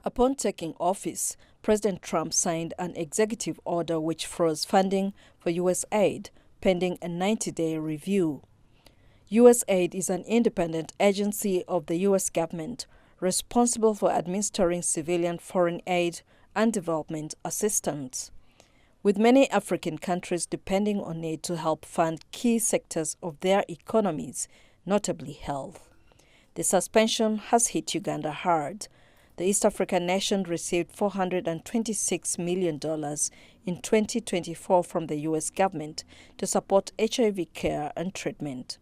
Upon taking office, President Trump signed an executive order which froze funding for USAID pending a 90-day review. USAID is an independent agency of the U.S. government responsible for administering civilian foreign aid and development assistance. With many African countries depending on aid to help fund key sectors of their economies, notably health. The suspension has hit Uganda hard. The East African nation received $426 million in 2024 from the U.S. government to support HIV care and treatment.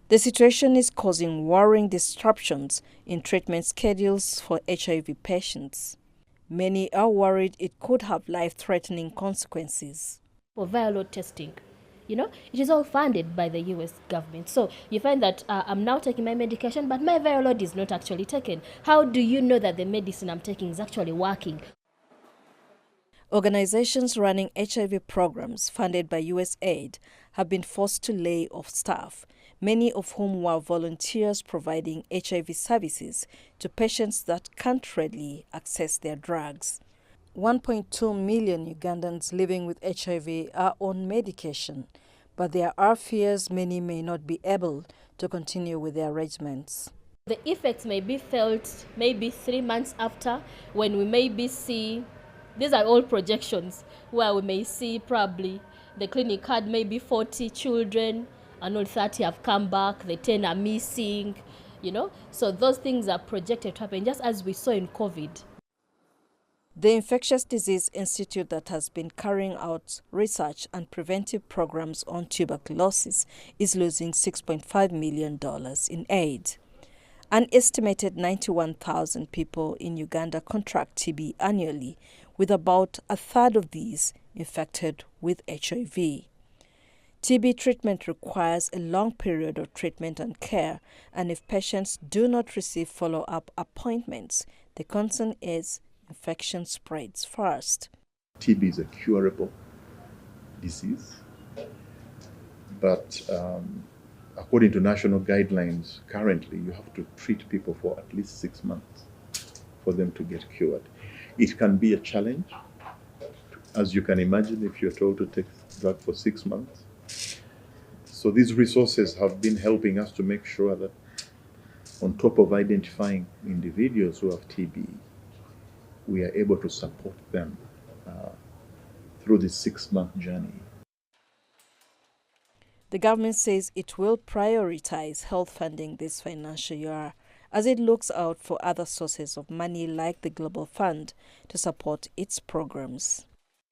The situation is causing worrying disruptions in treatment schedules for HIV patients. Many are worried it could have life-threatening consequences. For viral load testing, it is all funded by the US government. So you find that I'm now taking my medication, but my viral load is not actually taken. How do you know that the medicine I'm taking is actually working? Organizations running HIV programs funded by USAID have been forced to lay off staff, many of whom were volunteers providing HIV services to patients that can't readily access their drugs. 1.2 million Ugandans living with HIV are on medication, but there are fears many may not be able to continue with their regimens. The effects may be felt maybe 3 months after, when we maybe see, these are all projections, where we may see probably the clinic had maybe 40 children and only 30 have come back, the 10 are missing, So those things are projected to happen, just as we saw in COVID. The Infectious Disease Institute that has been carrying out research and preventive programs on tuberculosis is losing $6.5 million in aid. An estimated 91,000 people in Uganda contract TB annually, with about a third of these infected with HIV. TB treatment requires a long period of treatment and care, and if patients do not receive follow-up appointments, the concern is infection spreads fast. TB is a curable disease, but according to national guidelines, currently you have to treat people for at least 6 months for them to get cured. It can be a challenge, as you can imagine, if you're told to take drug for 6 months. So these resources have been helping us to make sure that on top of identifying individuals who have TB, we are able to support them through this 6-month journey. The government says it will prioritize health funding this financial year as it looks out for other sources of money like the Global Fund to support its programs.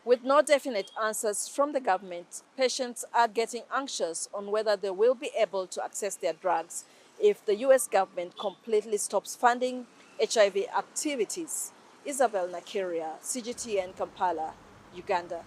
With no definite answers from the government, patients are getting anxious on whether they will be able to access their drugs if the U.S. government completely stops funding HIV activities. Isabel Nakiria, CGTN, Kampala, Uganda.